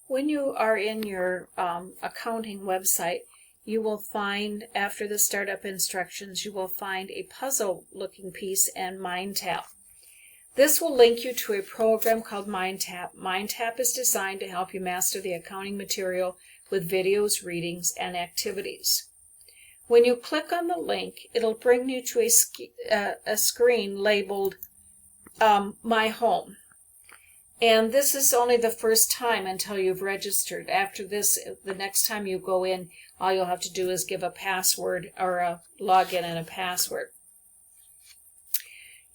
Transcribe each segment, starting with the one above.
When you are in your accounting website, you will find, after the startup instructions, you will find a puzzle-looking piece and MindTap. This will link you to a program called MindTap. MindTap is designed to help you master the accounting material with videos, readings, and activities. When you click on the link, it'll bring you to a screen labeled My Home. And this is only the first time until you've registered. After this, the next time you go in, all you'll have to do is give a password or a login and a password.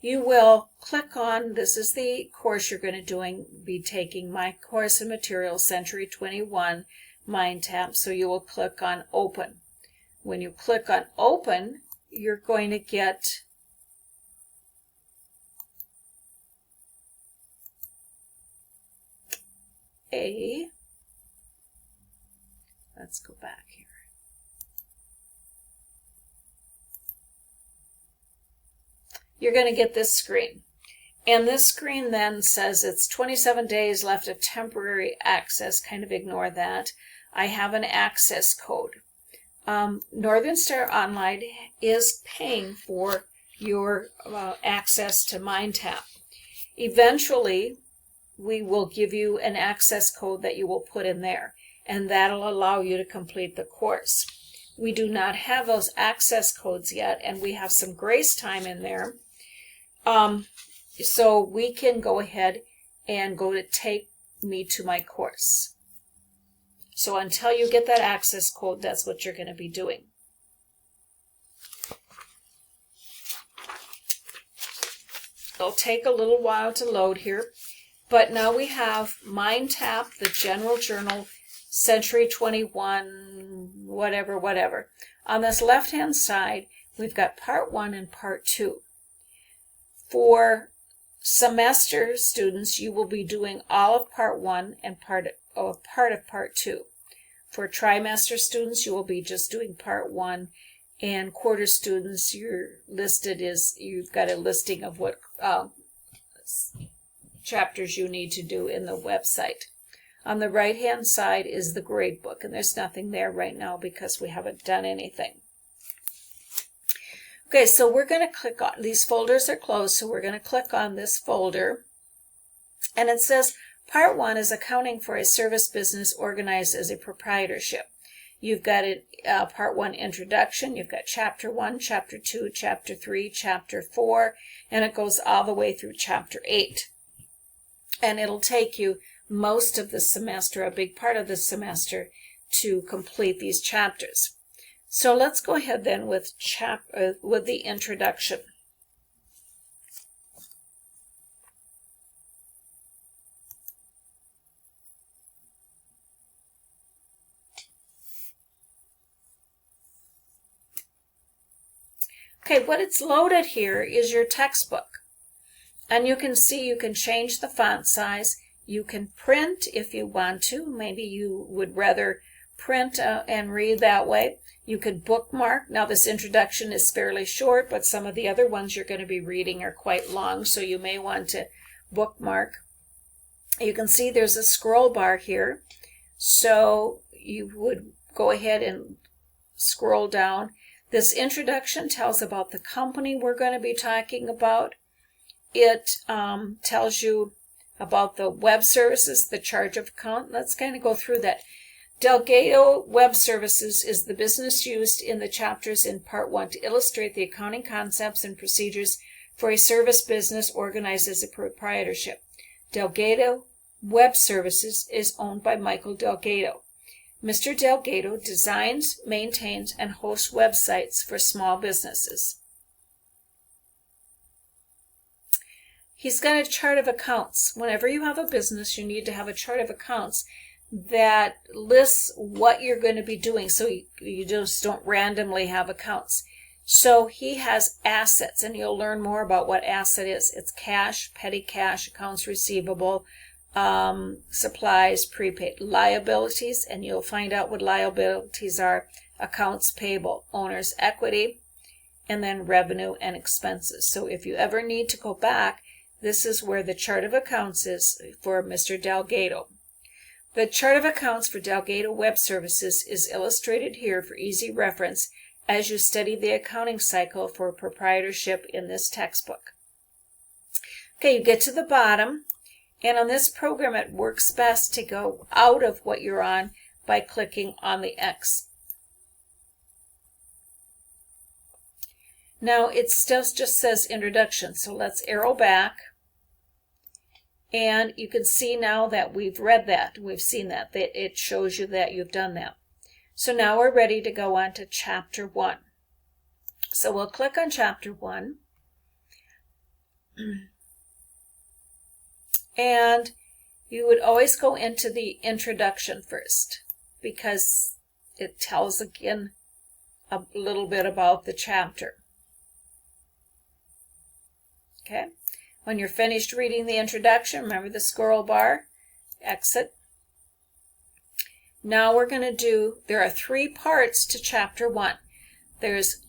You will click on, this is the course you're going to be taking, My Course in Materials, Century 21, MindTap, so you will click on Open. When you click on Open, you're going to get let's go back here. You're going to get this screen. And this screen then says it's 27 days left of temporary access. Kind of ignore that. I have an access code. Northern Star Online is paying for your access to MindTap. Eventually, we will give you an access code that you will put in there, and that'll allow you to complete the course. We do not have those access codes yet, and we have some grace time in there. So we can go ahead and go to Take Me to My Course. So until you get that access code, that's what you're going to be doing. It'll take a little while to load here, but now we have MindTap, the General Journal, Century 21, whatever. On this left-hand side, we've got Part 1 and Part 2. For semester students, you will be doing all of Part 1 and part of Part 2. For trimester students, you will be just doing Part 1, and quarter students, you've got a listing of what chapters you need to do in the website. On the right-hand side is the grade book, and there's nothing there right now because we haven't done anything. Okay, so we're going to click on, these folders are closed, so we're going to click on this folder, and it says Part 1 is accounting for a service business organized as a proprietorship. You've got Part 1 introduction, you've got Chapter 1, Chapter 2, Chapter 3, Chapter 4, and it goes all the way through Chapter 8. And it'll take you most of the semester, a big part of the semester, to complete these chapters. So let's go ahead then with the introduction. Okay, what it's loaded here is your textbook. And you can see you can change the font size. You can print if you want to. Maybe you would rather print and read that way. You could bookmark. Now this introduction is fairly short, but some of the other ones you're going to be reading are quite long, so you may want to bookmark. You can see there's a scroll bar here, so you would go ahead and scroll down. This introduction tells about the company we're going to be talking about. It tells you about the web services, the charge of account. Let's kind of go through that. Delgado Web Services is the business used in the chapters in Part 1 to illustrate the accounting concepts and procedures for a service business organized as a proprietorship. Delgado Web Services is owned by Michael Delgado. Mr. Delgado designs, maintains, and hosts websites for small businesses. He's got a chart of accounts. Whenever you have a business, you need to have a chart of accounts that lists what you're going to be doing, so you just don't randomly have accounts. So he has assets, and you'll learn more about what asset is. It's cash, petty cash, accounts receivable, supplies, prepaid, liabilities, and you'll find out what liabilities are: accounts payable, owner's equity, and then revenue and expenses. So if you ever need to go back, this is where the chart of accounts is for Mr. Delgado. The chart of accounts for Delgado Web Services is illustrated here for easy reference as you study the accounting cycle for proprietorship in this textbook. Okay, you get to the bottom, and on this program it works best to go out of what you're on by clicking on the X. Now it still just says introduction, so let's arrow back. And you can see now that we've read that, we've seen that it shows you that you've done that. So now we're ready to go on to Chapter 1. So we'll click on Chapter 1. And you would always go into the introduction first, because it tells again a little bit about the chapter. Okay? When you're finished reading the introduction, remember the scroll bar, exit. Now we're going to do, there are 3 parts to Chapter 1. There's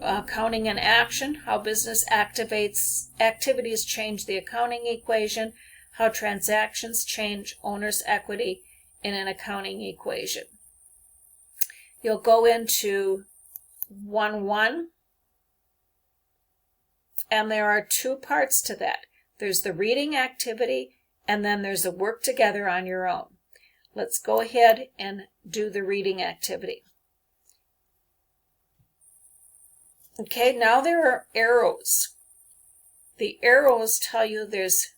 accounting and action, how business activities change the accounting equation, how transactions change owner's equity in an accounting equation. You'll go into 1.1. And there are 2 parts to that. There's the reading activity, and then there's a work together on your own. Let's go ahead and do the reading activity. Okay, now there are arrows. The arrows tell you there's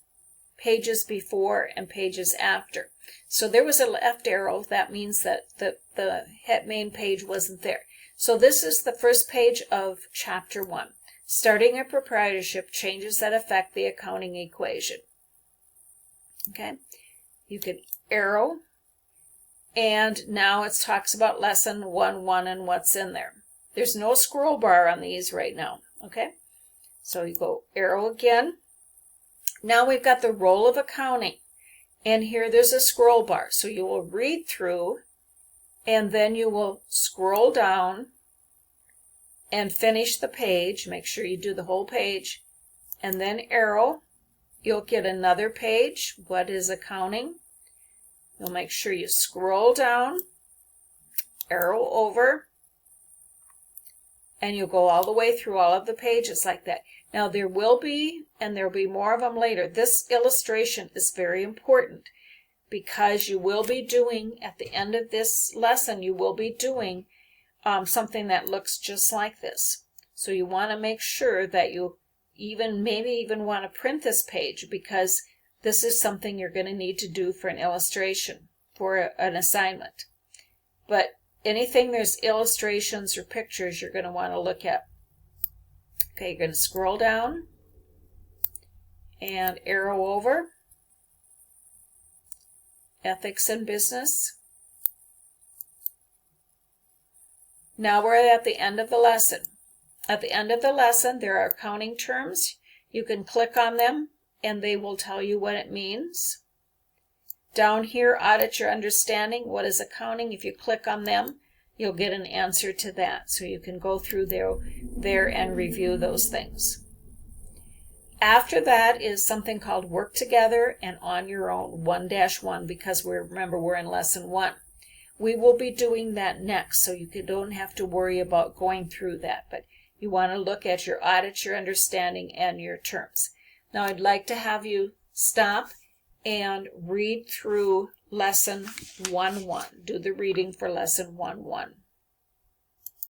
pages before and pages after. So there was a left arrow, that means that the main page wasn't there. So this is the first page of Chapter 1. Starting a proprietorship, changes that affect the accounting equation. Okay, you can arrow, and now it talks about lesson 1.1 and what's in there. There's no scroll bar on these right now. Okay, so you go arrow again. Now we've got the role of accounting, and here there's a scroll bar. So you will read through, and then you will scroll down and finish the page. Make sure you do the whole page, and then arrow. You'll get another page. What is accounting? You'll make sure you scroll down, arrow over, and you'll go all the way through all of the pages like that. Now there will be, and there'll be more of them later. This illustration is very important because you will be doing, at the end of this lesson, you will be doing something that looks just like this. So you want to make sure that you maybe even want to print this page, because this is something you're going to need to do for an illustration, for an assignment. But anything there's illustrations or pictures you're going to want to look at. Okay, you're going to scroll down and arrow over. Ethics and business. Now we're at the end of the lesson. At the end of the lesson, there are accounting terms. You can click on them, and they will tell you what it means. Down here, audit your understanding. What is accounting? If you click on them, you'll get an answer to that. So you can go through there and review those things. After that is something called work together and on your own, 1-1, because remember we're in lesson 1. We will be doing that next, so you don't have to worry about going through that, but you want to look at your audit, your understanding, and your terms. Now I'd like to have you stop and read through lesson 1.1. Do the reading for lesson 1.1.